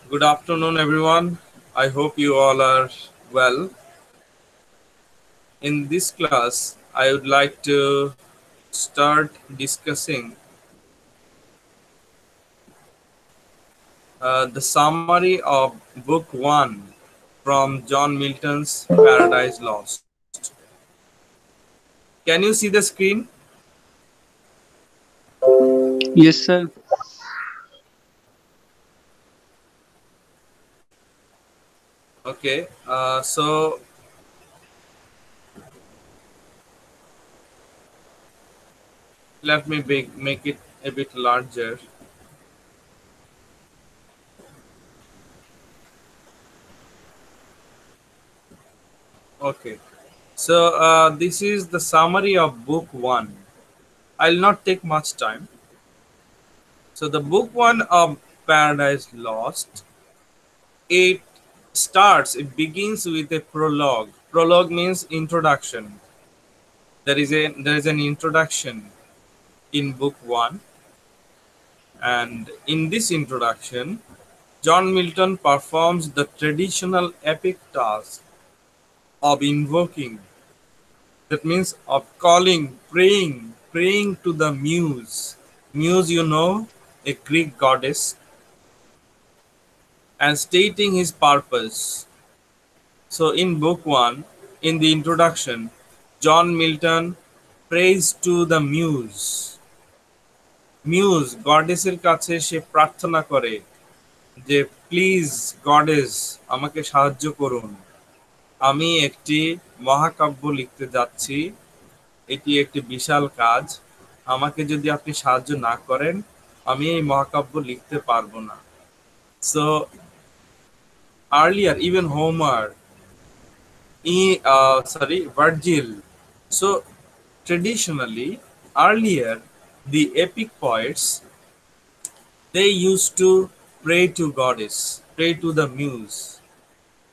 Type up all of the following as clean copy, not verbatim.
Good afternoon, everyone. I hope you all are well. In this class, I would like to start discussing the summary of Book 1 from John Milton's Paradise Lost. Can you see the screen? Yes, sir. Okay, so let me make it a bit larger. Okay, so this is the summary of Book 1. I'll not take much time. So the book one of Paradise Lost, it begins with a prologue. Prologue means introduction. There is an introduction in book one, and in this introduction, John Milton performs the traditional epic task of invoking. That means of calling, praying to the muse. Muse, a Greek goddess, and stating his purpose. So, in book one, in the introduction, John Milton prays to the muse. Muse, গডেসের কাছে সে প্রার্থনা করে যে please goddess আমাকে সাহায্য করুন। আমি একটি মহাকাব্য লিখতে যাচ্ছি। এটি একটি বিশাল কাজ। আমাকে যদি আপনি সাহায্য না করেন, আমি এই মহাকাব্য লিখতে পারবো না। So earlier, even Homer, Virgil. So traditionally, earlier, the epic poets, they used to pray to goddess, pray to the muse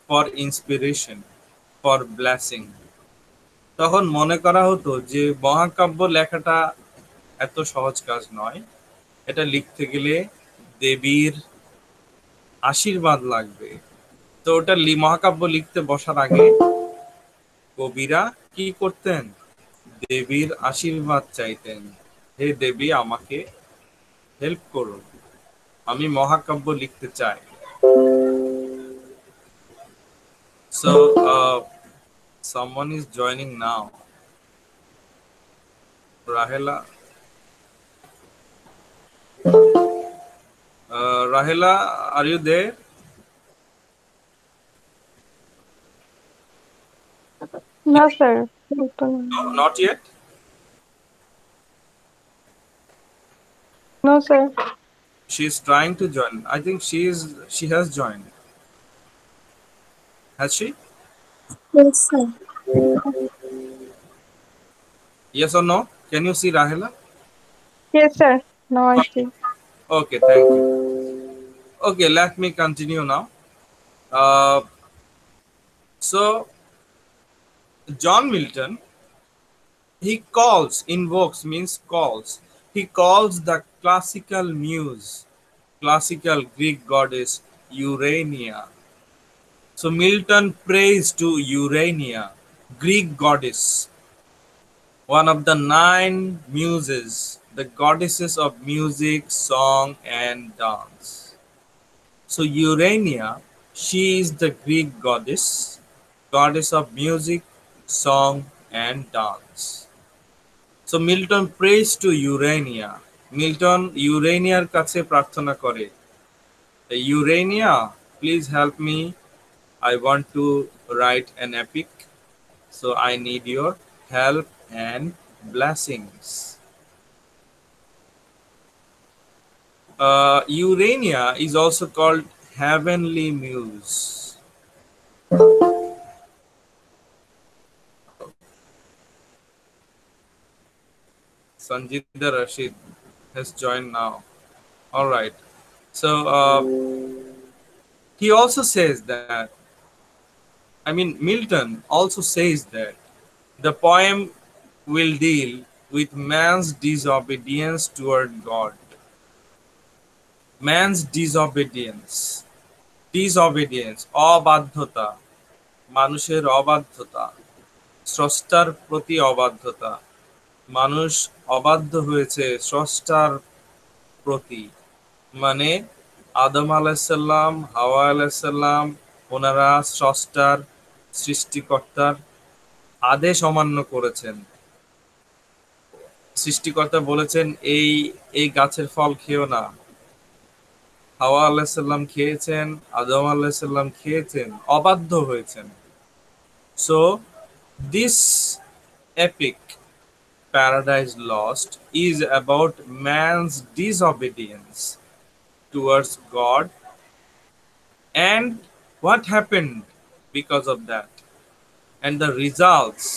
for inspiration, for blessing. তখন মনে করা হতো যে মহাকাব্য লেখাটা এত সহজ কাজ নয়। এটা লিখতে গেলে দেবীর আশীর্বাদ লাগবে। তো ওটা মহাকাব্য লিখতে বসার আগে কবিরা কি করতেন? দেবীর আশীর্বাদ চাইতেন। হে দেবী, আমাকে হেল্প করুন, আমি মহাকাব্য লিখতে চাই। So someone is joining now. Rahela, Rahela, are you there? No, sir. No, not yet. No, sir. She is trying to join. I think she has joined. Has she? Yes, sir. Yes or no? Can you see Rahela? Yes, sir. No, I see. Okay, thank you. Okay, let me continue now. Uh, so John Milton, he calls, invokes means calls. He calls the classical muse, classical Greek goddess Urania. So Milton prays to Urania, Greek goddess, one of the 9 muses, the goddesses of music, song, and dance. So Urania, she is the Greek goddess, goddess of music, song, and dance. So Milton prays to Urania. Milton Uraniaর কাছে প্রার্থনা করে, Urania, please help me. I want to write an epic, so I need your help and blessings. Urania is also called heavenly muse. Sanjida Rashid has joined now. All right. So he also says that, Milton also says that the poem will deal with man's disobedience toward God. Man's disobedience. Disobedience অবাধ্যতা, মানুষের অবাধ্যতা, স্রষ্টার প্রতি অবাধ্যতা, মানুষ অবাধ্য হয়েছে স্রষ্টার প্রতি। মানে আদম আলাইসাল্লাম, হাওয়া আলাইসাল্লাম, ওনারা স্রষ্টার, সৃষ্টিকর্তার আদেশ অমান্য করেছেন। সৃষ্টিকর্তা বলেছেন এই এই গাছের ফল খেও না, হাওয়া আলাইসাল্লাম খেয়েছেন, আদম আলাইসাল্লাম খেয়েছেন, অবাধ্য হয়েছেন। So this epic Paradise Lost is about man's disobedience towards God and what happened because of that, and the results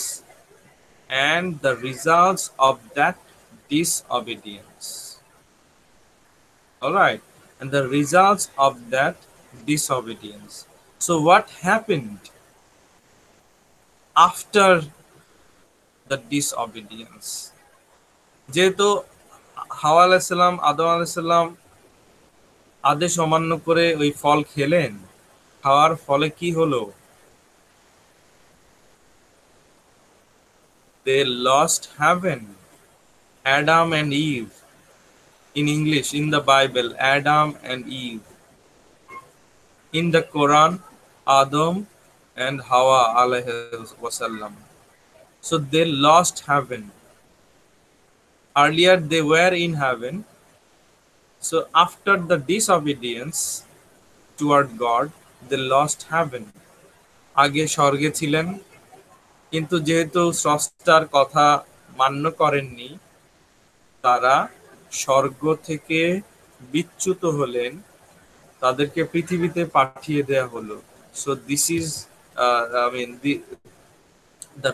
of that disobedience. All right, and the results of that disobedience. So what happened after the disobedience? যেহেতু হাওয়া আলাইসাল্লাম, আদম আলাইসাল্লাম আদেশ অমান্য করে ওই ফল খেলেন, খাওয়ার ফলে কি হলো? They lost heaven. Adam and Eve. In English, in the Bible, Adam and Eve. In the Quran, Adam and Hawa alayhi wasallam. So they lost heaven. Earlier they were in heaven. So after the disobedience toward God, they lost heaven. আগে স্বর্গে ছিলেন, কিন্তু যেহেতু স্রষ্টার কথা মান্য করেননি, তারা স্বর্গ থেকে বিচ্যুত হলেন, তাদেরকে পৃথিবীতে পাঠিয়ে দেয়া হলো। So this is I mean the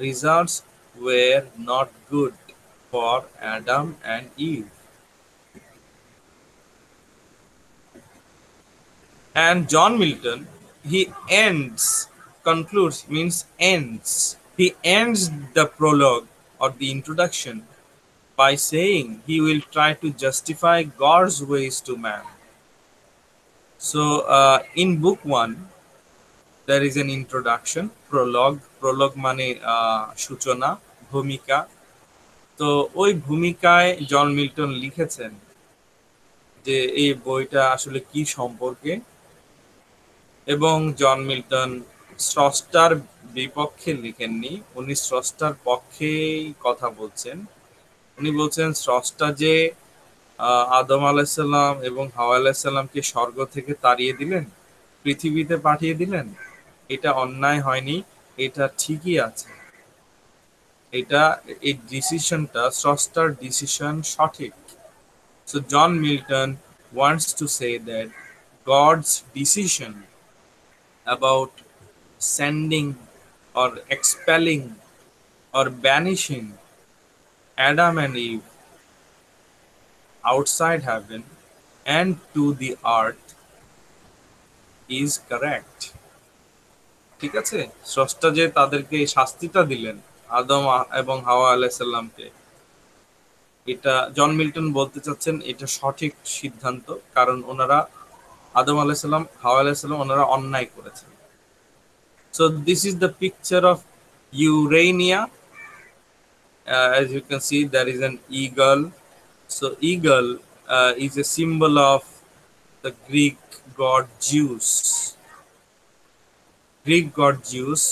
results were not good for Adam and Eve. And John Milton, he ends the prologue or the introduction by saying he will try to justify God's ways to man. So in book 1 there is an introduction, prologue মানে সূচনা, ভূমিকা। তো ওই ভূমিকায় John Milton লিখেছেন যে এই বইটা আসলে কি সম্পর্কে, এবং জন মিল্টন স্রষ্টার বিপক্ষে লিখেননি, উনি স্রষ্টার পক্ষেই কথা বলছেন। উনি বলছেন স্রষ্টা যে আদম আলাইসাল্লাম এবং হাওয়া আলাইসাল্লামকে স্বর্গ থেকে তাড়িয়ে দিলেন, পৃথিবীতে পাঠিয়ে দিলেন, এটা অন্যায় হয়নি, এটা ঠিকই আছে। এই ডিসিশনটা স্রষ্টার ডিসিশন সঠিক। So John Milton wants to say that God's decision about sending or expelling or banishing Adam and Eve outside heaven and to the earth is correct. ঠিক আছে, স্রষ্টা যে তাদেরকে শাস্তিটা দিলেন আদম এবং হাওয়া আলাইসাল্লামকে, এটা জন মিল্টন বলতে চাচ্ছেন এটা সঠিক সিদ্ধান্ত, কারণ ওনারা আদম আলাইসাল্লাম, হাওয়া আলাইসাল্লাম ওনারা অন্যায় করেছেন। So this is the picture of Urania. As you can see, there is an eagle. So eagle is a symbol of the Greek god Zeus. Greek god Zeus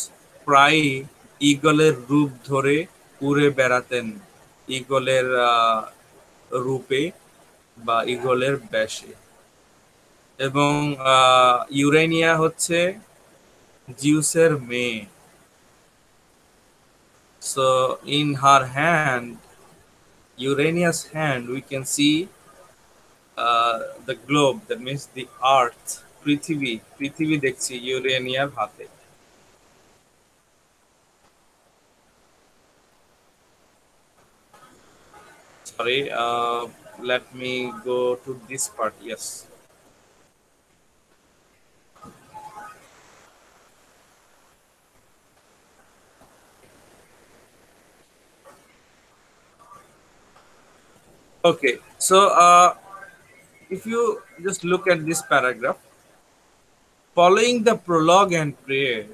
প্রায় ঈগলের রূপ ধরে উড়ে বেড়াতেন, ঈগলের রূপে বা ঈগলের বেশে। এবং ইউরেনিয়া হচ্ছে জিউসের মেয়ে। So in her hand, Urania's hand, we can see the globe, that means the earth, পৃথিবী দেখছি ইউরেনিয়ার হাতে। Sorry, let me go to this part. Yes. Okay, so if you just look at this paragraph, following the prologue and prayer.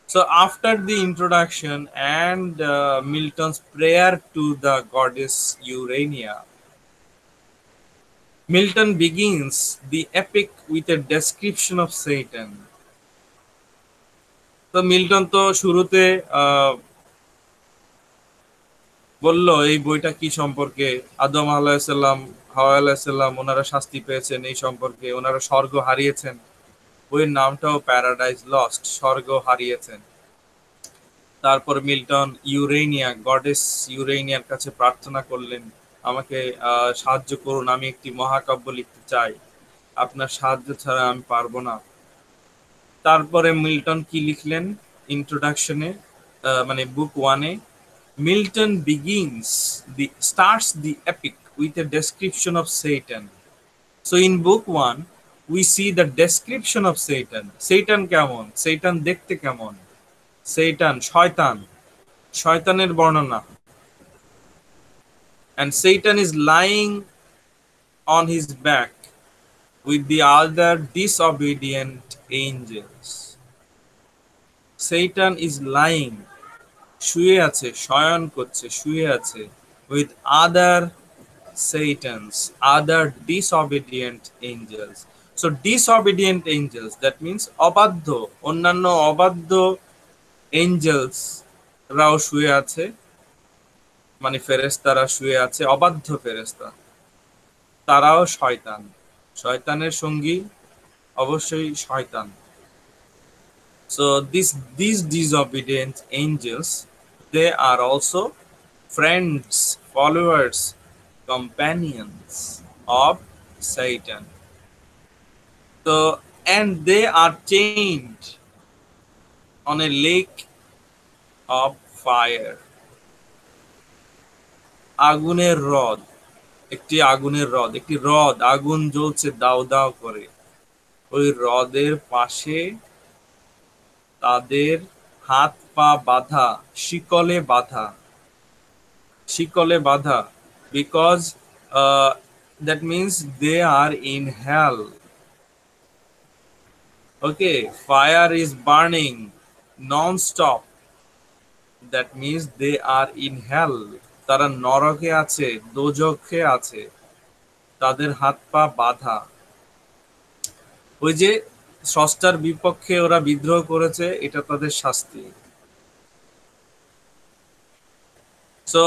So after the introduction and Milton's prayer to the goddess Urania, Milton begins the epic with a description of Satan. তো Milton তো শুরুতে বলল এই বইটা কি সম্পর্কে, আদম আলাইহিসসালাম, হাওয়া আলাইহিসসালাম ওনারা শাস্তি পেয়েছেন এই সম্পর্কে, ওনারা স্বর্গ হারিয়েছেন। বইয়ের নামটাও প্যারাডাইজ লস্ট, স্বর্গ হারিয়েছেন। তারপর মিল্টন ইউরেনিয়া, গডেস ইউরেনিয়ার কাছে প্রার্থনা করলেন, আমাকে সাহায্য করুন, আমি একটি মহাকাব্য লিখতে চাই, আপনার সাহায্য ছাড়া আমি পারবো না। তারপরে মিল্টন কি লিখলেন ইন্ট্রোডাকশনে, মানে বুক 1-এ, Milton starts the epic with a description of Satan. So in book 1 we see the description of Satan. Satan কেমন, Satan দেখতে কেমন, Satan শয়তান, শয়তানের বর্ণনা। And Satan is lying on his back with the other disobedient angels. Satan is lying, শুয়ে আছে, শয়ন করছে, শুয়ে আছে, with other Satans, other disobedient angels. So disobedient angels, that means অবাধ্য, অন্যান্য অবাধ্য angels রাও শুয়ে আছে, মানে ফেরেশতারা শুয়ে আছে, অবাধ্য ফেরেশতা, তারাও শয়তান, শয়তানের সঙ্গী অবশ্যই শয়তান। So these disobedient angels, they are also friends, followers, companions of Satan. So and they are chained on a lake of fire. আগুনের হ্রদ, একটি আগুনের হ্রদ, একটি হ্রদ, আগুন জ্বলছে দাউ দাউ করে, ওই হ্রদের পাশে তাদের হাত পা বাঁধা, শিকলে বাঁধা, শিকলে বাঁধা, because that means they are in hell. Okay, fire is burning non-stop, that means they are in hell. তারা নরকে আছে, দোজখে আছে, তাদের হাত পা বাঁধা। ওই যে স্রষ্টার বিপক্ষে ওরা বিদ্রোহ করেছে, এটা তাদের শাস্তি। So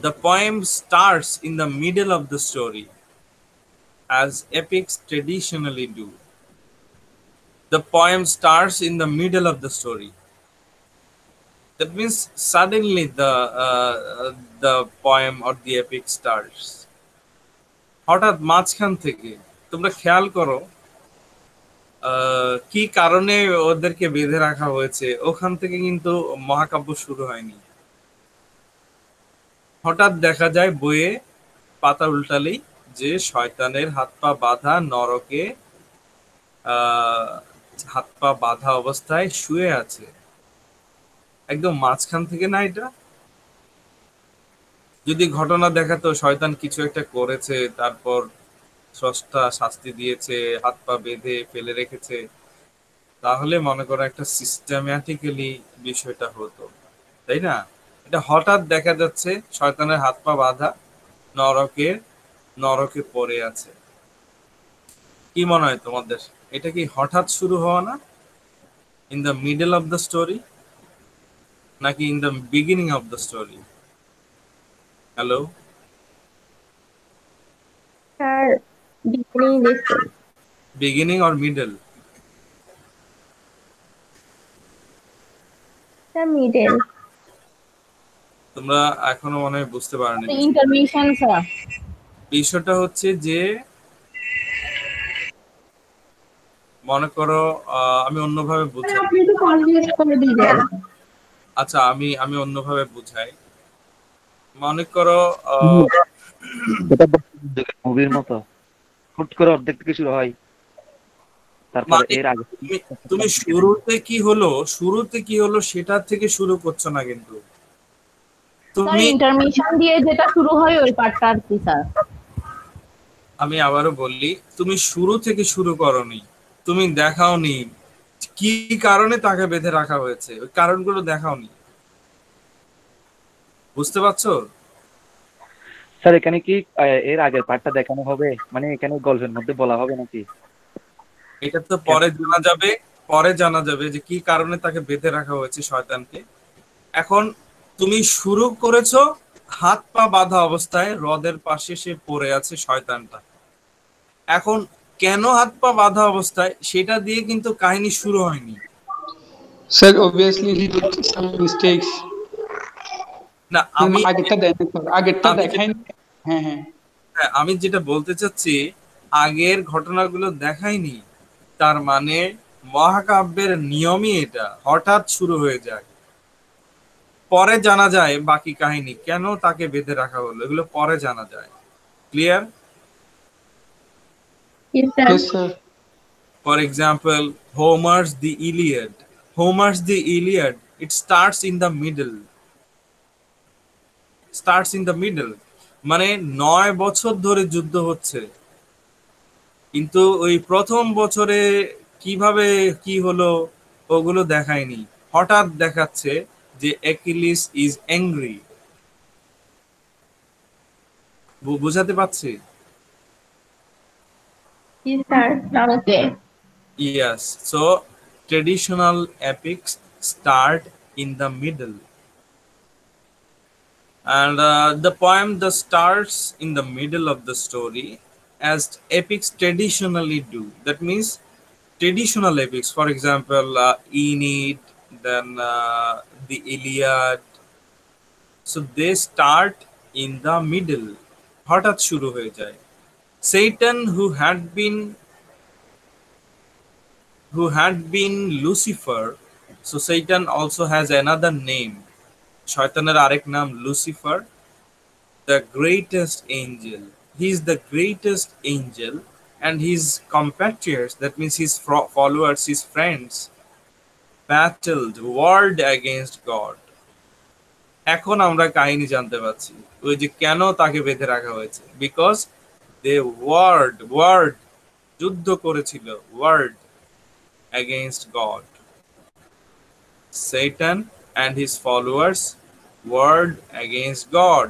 the poem starts in the middle of the story, as epics traditionally do. The poem starts in the middle of the story. That means suddenly the poem or the epic starts. হঠাৎ মাঝখান থেকে, তোমরা খেয়াল করো কি কারণে ওদেরকে বেঁধে রাখা হয়েছে, ওখান থেকে কিন্তু মহাকাব্য শুরু হয়নি। হঠাৎ দেখা যায় বইয়ে পাতা উল্টালেই যে শয়তানের হাত পা বাঁধা, নরকে হাত পা বাঁধা অবস্থায় শুয়ে আছে, একদম মাঝখান থেকে না। এটা যদি ঘটনা দেখাতো শয়তান কিছু একটা করেছে, তারপর স্রষ্টা শাস্তি দিয়েছে, হাত পা বেঁধে ফেলে রেখেছে, তাহলে মনে করো একটা সিস্টেম্যাটিক্যালি বিষয়টা হতো, তাই না? এটা হঠাৎ দেখা যাচ্ছে শয়তানের হাত পা বাঁধা, নরকে পড়ে আছে। কি মনে হয় তোমাদের, এটা কি হঠাৎ শুরু হওয়া না, in the middle of the story, নাকি in the beginning of the story? Hello, Sir, beginning this. Beginning or middle? The middle. তোমরা এখনো মনে হয় বুঝতে পারোনি। ইন্টারমিশন স্যার, বিষয়টা হচ্ছে যে মনে করো আমি অন্যভাবে বুঝাই। আপনি তো কনভিন্স করে দিবেন। আচ্ছা, আমি অন্যভাবে বুঝাই। মনে করো এটা মুভির মতো হুট করে অর্ধেক থেকে শুরু হয়, তারপরে এর আগে তুমি শুরুতে কি হলো সেটা থেকে শুরু করছো না, কিন্তু তুমি ইন্টারমিশন দিয়ে যেটা শুরু হয় ওই পার্টটা আর কি স্যার। আমি আবারও বললি, তুমি শুরু থেকে শুরু করনি, তুমি দেখাওনি কি কারণে তাকে বেঁধে রাখা হয়েছে, ওই কারণগুলো দেখাওনি। বুঝতে পারছো? স্যার এখানে কি এর আগের পার্টটা দেখানো হবে, মানে এখানে গল্পের মধ্যে বলা হবে নাকি? এটা তো পরে জানা যাবে, পরে জানা যাবে যে কি কারণে তাকে বেঁধে রাখা হয়েছে শয়তানকে। এখন তুমি শুরু করেছো হাত পা বাঁধা অবস্থায়, হ্রদের পাশে সে পড়ে আছে শয়তানটা। এখন কেন হাত পা বাঁধা অবস্থায় সেটা দিয়ে কিন্তু কাহিনী শুরু হয়নি। Sir, obviously he did some mistakes. না আমি আগেরটা দেখেন স্যার, আগেরটা আমি দেখাই। হ্যাঁ হ্যাঁ হ্যাঁ, আমি যেটা বলতে চাচ্ছি, আগের ঘটনাগুলো দেখায়নি, তার মানে মহাকাব্যের নিয়মই এটা, হঠাৎ শুরু হয়ে যায়, পরে জানা যায় বাকি কাহিনী কেন তাকে বেঁধে রাখা হলো, এগুলো পরে জানা যায়। Clear? Yes, sir. yes sir. For example, Homer's The Iliad. Homer's The Iliad, it starts in the middle. Starts in the middle. মানে 9 বছর ধরে যুদ্ধ হচ্ছে, কিন্তু ওই প্রথম বছরে কিভাবে কি হলো ওগুলো দেখায়নি, হঠাৎ দেখাচ্ছে যে অ্যাকিলিস ইজ অ্যাংরি। বুঝাতে পারছি? Yes, sir. Okay. Yes. So traditional epics start in the middle. And the poem that starts in the middle of the story, as epics traditionally do. That means traditional epics, for example, Aeneid, then the Iliad. So they start in the middle. হঠাৎ শুরু হয়ে যায়। Satan, who had been Lucifer. So Satan also has another name. শয়তানের আরেক নাম Lucifer, the greatest angel. He is the greatest angel, and his compatriots, that means his followers, his friends, battled, warred against God. এখন আমরা কাহিনী জানতে পারছি, ওই যে কেন তাকে বেঁধে রাখা হয়েছে, বিকজ দে ওয়ার্ড যুদ্ধ করেছিল, word against God. Satan and his followers warred against God.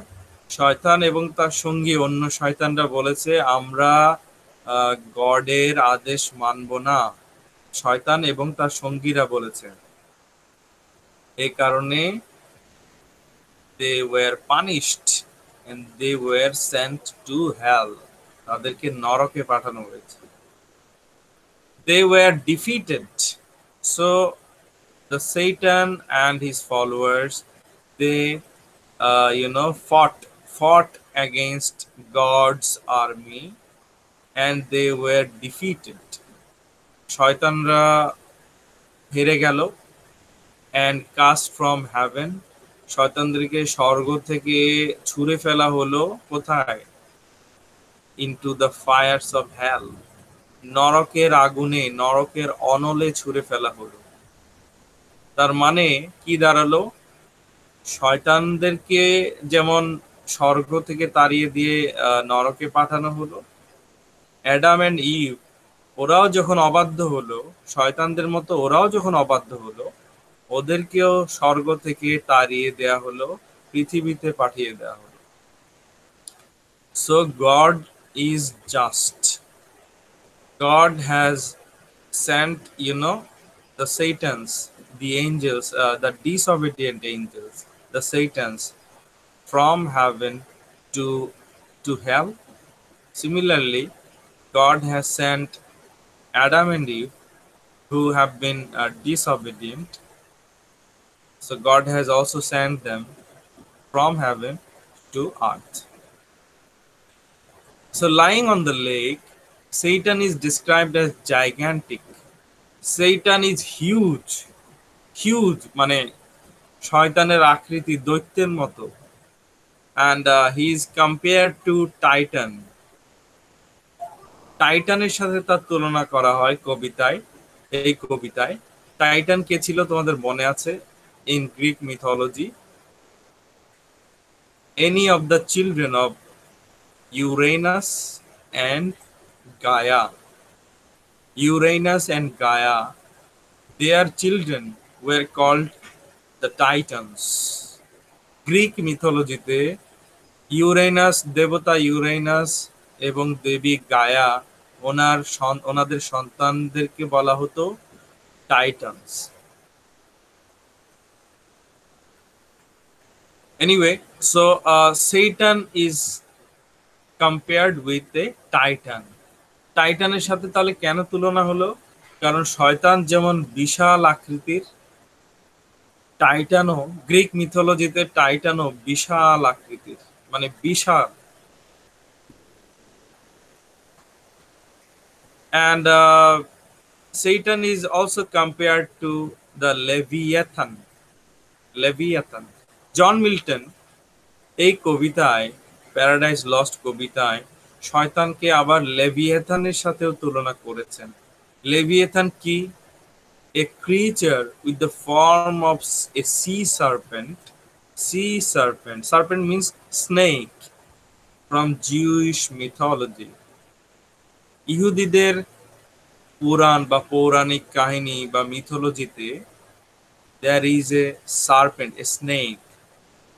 শয়তান এবং তার সঙ্গী অন্য শয়তানরা বলেছে আমরা গডের আদেশ মানব না। শয়তান এবং তার সঙ্গীরা বলেছে, এই কারণে they were punished and they were sent to hell. তাদেরকে নরকে পাঠানো হয়েছে। They were defeated. So the Satan and his followers, they fought against God's army, and they were defeated. শয়তানরা হেরে গেল, and cast from heaven. শয়তানদেরকে স্বর্গ থেকে ছুঁড়ে ফেলা হলো কোথায়? into the fires of hell. নরকের আগুনে, নরকের অনলে ছুঁড়ে ফেলা হলো। তার মানে কি দাঁড়ালো? শয়তানদেরকে যেমন স্বর্গ থেকে তাড়িয়ে দিয়ে নরকে পাঠানো হলো, অ্যাডাম এন্ড ইভ ওরাও যখন অবাধ্য হলো, শয়তানদের মতো ওরাও যখন অবাধ্য হলো, ওদেরকেও স্বর্গ থেকে তাড়িয়ে দেয়া হলো, পৃথিবীতে পাঠিয়ে দেয়া হলো। So God is just. God has sent, the Satans, the angels, the disobedient angels, the Satans, from heaven to hell. Similarly, God has sent Adam and Eve, who have been disobedient. So God has also sent them from heaven to earth. So lying on the lake, Satan is described as gigantic. Satan is huge. মানে শয়তানের আকৃতি দৈত্যের মতো। And he is compared to Titan. টাইটানের সাথে তার তুলনা করা হয় কবিতায়। এই কবিতায় টাইটান কে ছিল তোমাদের মনে আছে? In Greek mythology, any of the children of Uranus and Gaia. Uranus and Gaia, their children were called the Titans. Greek মিথোলজিতে ইউরেনাস, দেবতা ইউরেনাস এবং দেবী গায়া, ওনাদের সন্তানদেরকে বলা হতো Titans. Anyway, so Satan is compared with a Titan. টাইটানের সাথে তাহলে কেন তুলনা হলো? কারণ শয়তান যেমন বিশাল আকৃতির, টাইটানও, গ্রিক মিথোলজিতে টাইটানও বিশাল আকৃতির, মানে বিশাল। And Satan is also compared to the Leviathan. Leviathan. John Milton এই কবিতায়, প্যারাডাইস লস্ট কবিতায়, শয়তানকে আবার লেভিয়েথানের সাথেও তুলনা করেছেন। লেভিয়েথান কি? A creature with the form of a sea serpent. Sea serpent. Serpent means snake from Jewish mythology. ইহুদিদের পুরাণ বা পৌরাণিক কাহিনী বা মিথোলজিতে there is a serpent, a snake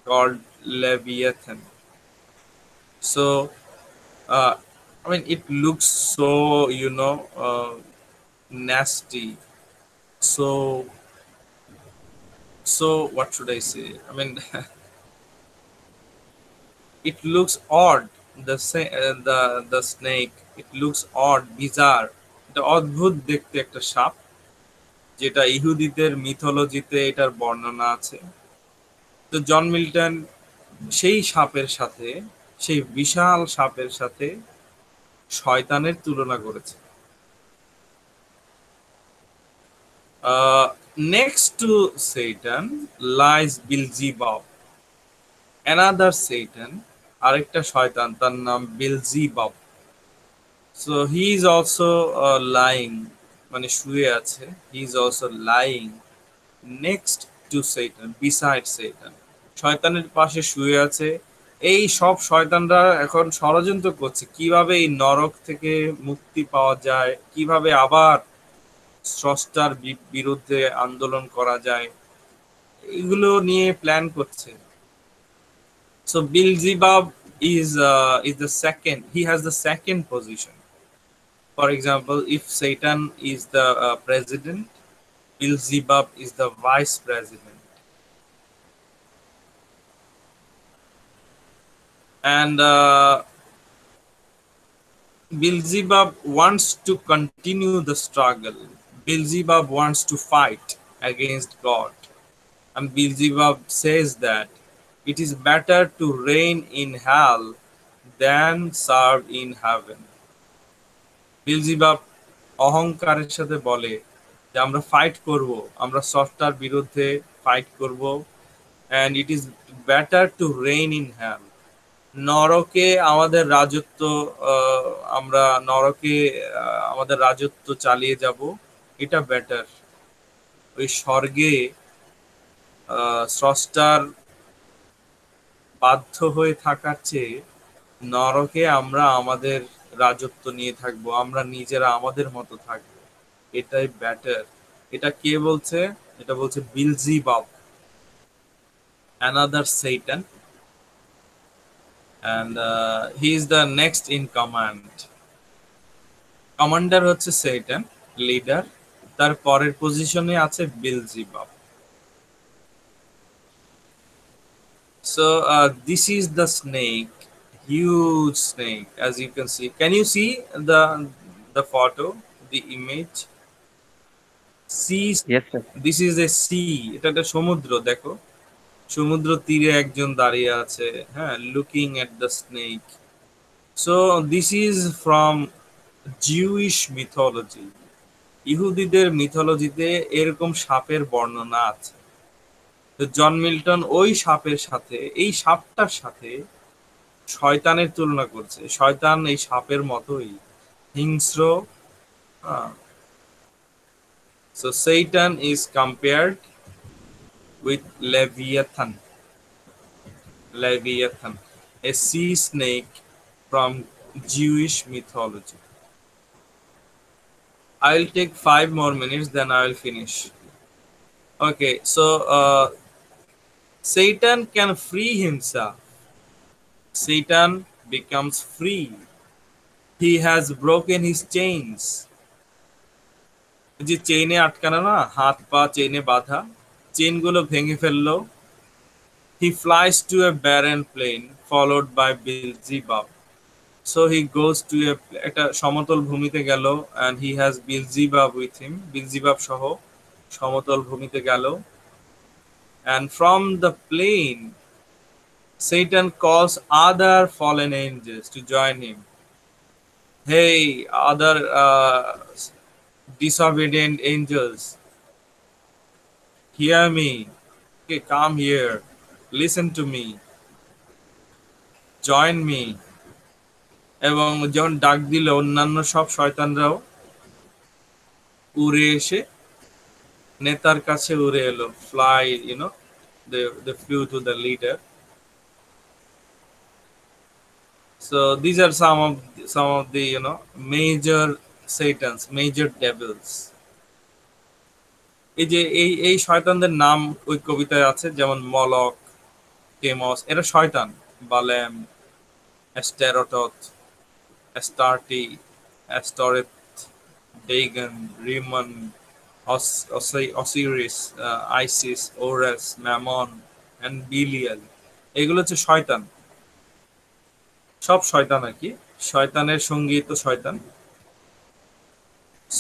called Leviathan. So, I mean, it looks so, nasty. So what should I say? I mean, it looks odd. The snake. It looks odd, bizarre. এটা অদ্ভুত দেখতে একটা সাপ, যেটা ইহুদিদের মিথোলজিতে এটার বর্ণনা আছে। তো জন মিল্টন সেই সাপের সাথে, সেই বিশাল সাপের সাথে শয়তানের তুলনা করেছে। Next to Satan lies Beelzebub, another Satan, আরেকটা শয়তান, তার নাম Beelzebub. So he is also lying, মানে শুয়ে আছে, he is also lying next to Satan, beside Satan. শয়তানের পাশে শুয়ে আছে। এই সব শয়তানরা এখন ষড়যন্ত্র করছে কিভাবে এই নরক থেকে মুক্তি পাওয়া যায়, কিভাবে আবার স্রষ্টার বিরুদ্ধে আন্দোলন করা যায়, এগুলো নিয়ে প্ল্যান করছে। So Beelzebub is the second. He has the second position. For example, if Satan is the president, Beelzebub is the vice president. And Beelzebub wants to continue the struggle. Beelzebub wants to fight against God. And Beelzebub says that it is better to reign in hell than serve in heaven. Beelzebub অহংকারের সাথে বলে যে আমরা fight করব, আমরা স্রষ্টার বিরুদ্ধে fight করব, and it is better to reign in hell. নরকে আমাদের রাজত্ব, আমরা নরকে আমাদের রাজত্ব চালিয়ে যাব, এটা বেটার। ওই স্বর্গে স্রষ্টার বাধ্য হয়ে থাকার চেয়ে নরকে আমরা আমাদের রাজত্ব নিয়ে থাকবো, আমরা নিজেরা আমাদের মতো থাকবো, এটাই বেটার। এটা কে বলছে? এটা বলছে Beelzebub, another Satan, and he is the next in command. Commander হচ্ছে Satan, লিডার, তার পরের পজিশনে আছে Beelzebub. So this is the snake, huge snake, as you can see. Can you see the photo, the image? Sea. Yes, sir. This is a sea. এটা একটা সমুদ্র, দেখো সমুদ্র তীরে একজন দাঁড়িয়ে আছে, হ্যাঁ, looking at the snake. So this is from Jewish mythology. ইহুদিদের মিথোলজিতে এরকম সাপের বর্ণনা আছে। তো জন মিল্টন ওই সাপের সাথে, এই সাপটার সাথে শয়তানের তুলনা করছে। শয়তান এই সাপের মতোই হিংস্র। So Satan is compared with Leviathan. Leviathan, a sea snake from Jewish mythology. I'll take 5 more minutes, then I will finish. Okay, so Satan can free himself. Satan becomes free. He has broken his chains. যে চেইনে আটকানো না, হাত পা চেইনে বাঁধা, চেইনগুলো ভেঙে ফেললো। He flies to a barren plain followed by Beelzebub. So he goes to একটা সমতল ভূমিতে গেল, and he has Beelzebub with him. Beelzebub সহ সমতল ভূমিতে গেল, and from the plain Satan calls other fallen angels to join him. Hey, other disobedient angels, hear me. Okay, come here, listen to me, join me. এবং যখন ডাক দিল, অন্যান্য সব শয়তানরাও উড়ে এসে নেতার কাছে উড়ে এলো। Fly, they flew to the leader. So these are some of the major satans, major devils. এই যে এই শয়তানদের নাম ওই কবিতায় আছে, যেমন মলক, কেমস, এরা শয়তান। বালেম, অ্যাস্টেরোটথ, অ্যাস্টার্টি, অ্যাস্টরেথ, ডেগন, রিমন, অসিরিস, আইসিস, ওরাস, ম্যামন এন্ড বিলিয়াল, এগুলো হচ্ছে শয়তান। সব শয়তান আর কি, শয়তানের সঙ্গী তো শয়তান।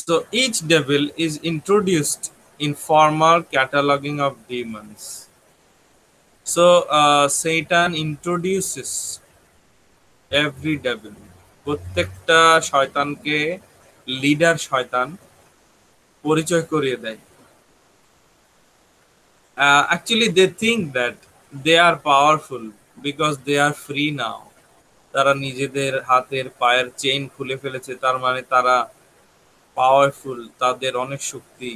So each devil is introduced in formal cataloging of demons. So Satan introduces every devil. প্রত্যেকটা শয়তানকে লিডার শয়তান পরিচয় করিয়ে দেয়। Actually they think that they are powerful because they are free now. তারা নিজেদের হাতের পায়ের চেইন খুলে ফেলেছে, তার মানে তারা পাওয়ারফুল, তাদের অনেক শক্তি।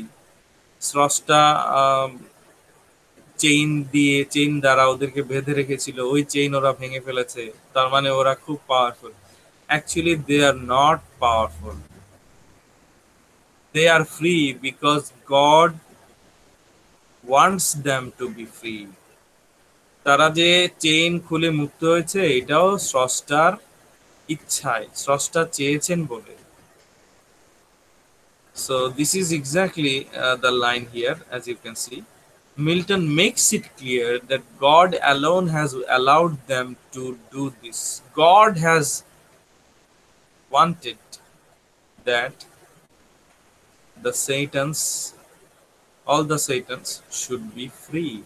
স্রষ্টা চেইন দ্বারা ওদেরকে বেঁধে রেখেছিল, ওই চেইন ওরা ভেঙে ফেলেছে, তার মানে ওরা খুব powerful. Actually they are not powerful, they are free because god wants them to be free. তারা যে চেইন খুলে মুক্ত হয়েছে, এটাও স্রষ্টার ইচ্ছায়, স্রষ্টা চেয়েছেন বলে। So this is exactly the line here, as you can see. Milton makes it clear that God alone has allowed them to do this. God has wanted that all the Satans should be free.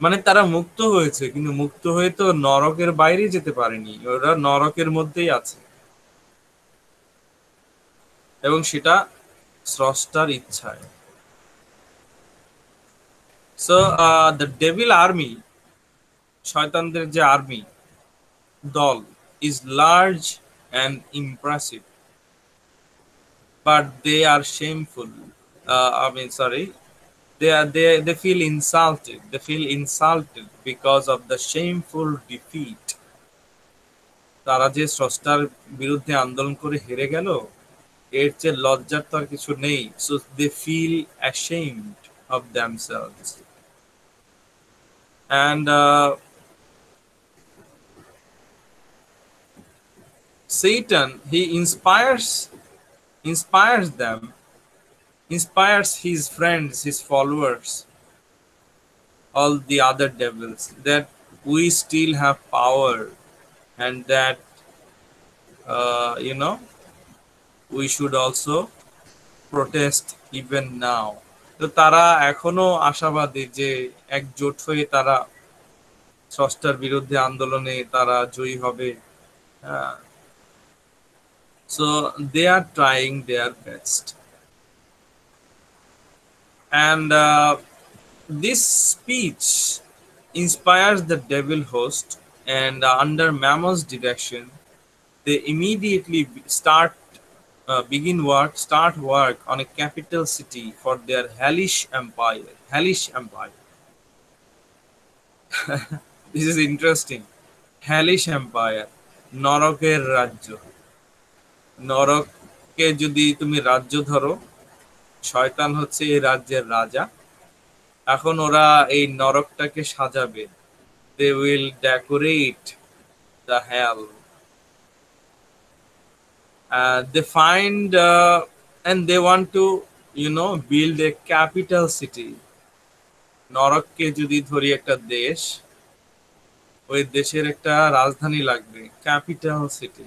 মানে তারা মুক্ত হয়েছে, কিন্তু মুক্ত হয়ে তো নরকের বাইরে যেতে পারেনি, ওরা নরকের মধ্যেই আছে, এবং সেটা স্রষ্টার ইচ্ছায়। So the devil army, শয়তানদের যে আর্মি দল, is large and impressive, but they are shameful. They feel insulted. They feel insulted because of the shameful defeat. তারা যে স্রষ্টার বিরুদ্ধে আন্দোলন করে হেরে গেল, এর চেয়ে লজ্জার তো আর কিছু নেই। So they feel ashamed of themselves. And Satan, he inspires them, inspires his friends, his followers, all the other devils, that we still have power, and that we should also protest even now. তো তারা এখনো আশাবাদী যে একজোট হয়ে তারা স্রষ্টার বিরুদ্ধে আন্দোলনে তারা জয়ী হবে। So they are trying their best. And this speech inspires the devil host, and under Mammon's direction, they immediately start work on a capital city for their hellish empire. This is interesting. Hellish empire, নরকের রাজ্য। নরক কে যদি তুমি রাজ্য ধরো, শয়তান হচ্ছে এই রাজ্যের রাজা। এখন ওরা এই নরকটাকে সাজাবে। They will decorate the hell. They find and they want to, build a capital city. নরককে যদি ধরি একটা দেশ, ওই দেশের একটা রাজধানী লাগবে, capital city.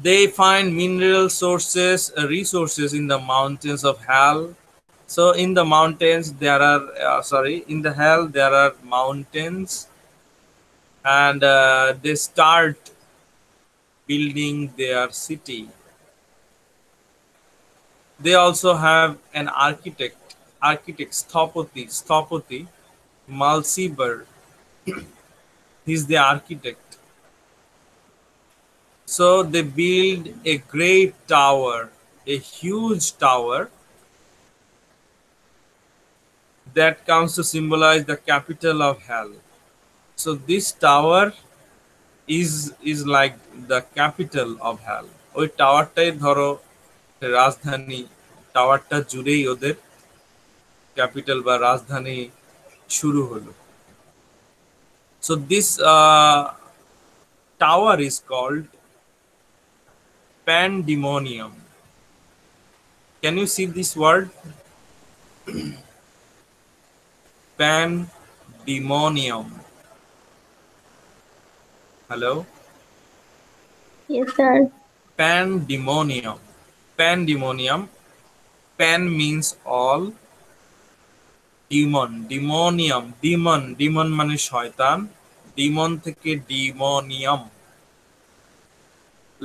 They find mineral resources in the mountains of hell. So in the mountains there are, in the hell there are mountains, and they start building their city. They also have an architect, Sthapati, Malsibar. He's the architect. So they build a great tower, a huge tower that comes to symbolize the capital of hell. So this tower is like the capital of hell. ওই টাওয়ারটাই ধরো রাজধানী, টাওয়ারটা জুড়েই ওদের capital বা রাজধানী শুরু হলো। So this tower is called Pandemonium. Can you see this word? Pandemonium. Hello? Yes, sir. Pandemonium. Pandemonium. Pan means all. Demonium. Demon মানে শয়তান। Demon থেকে demonium.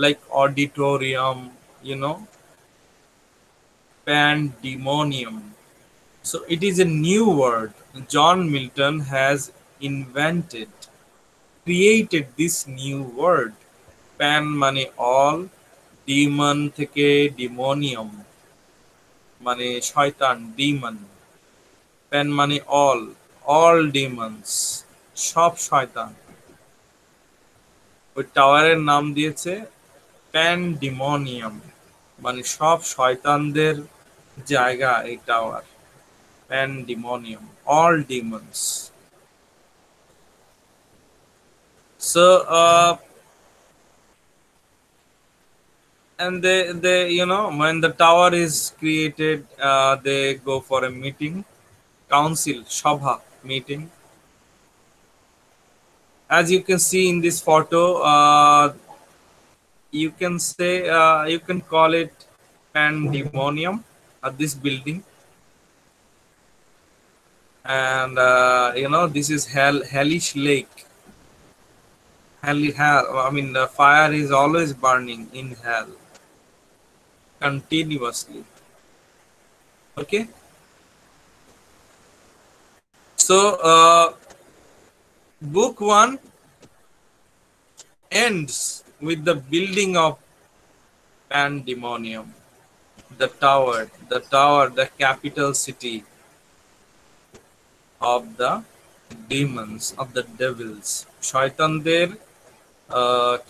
Like auditorium, Pandemonium. So it is a new word. John Milton has created this new word. Pan মানে all, demon থেকে demonium মানে শয়তান, demon. Pan মানে all demons, সব শয়তান। ওই টাওয়ারের নাম দিয়েছে Pandemonium, মানে সব শয়তানদের জায়গা এই tower. Pandemonium, all demons. So and they when the tower is created, they go for a meeting, council, sabha, meeting. As you can see in this photo, you can call it Pandemonium at this building. And this is hellish lake. The fire is always burning in hell continuously. Okay, so book 1 ends with the building of Pandemonium, the tower, the capital city of the demons, of the devils. শয়তানদের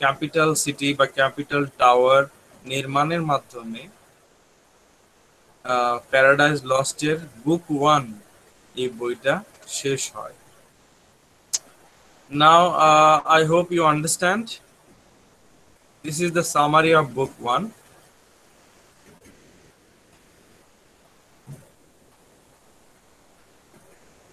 capital city বা capital tower নির্মাণের মাধ্যমে paradise লস্টের বুক 1 এই বইটা শেষ হয়। Now I hope you understand. This is the summary of book 1.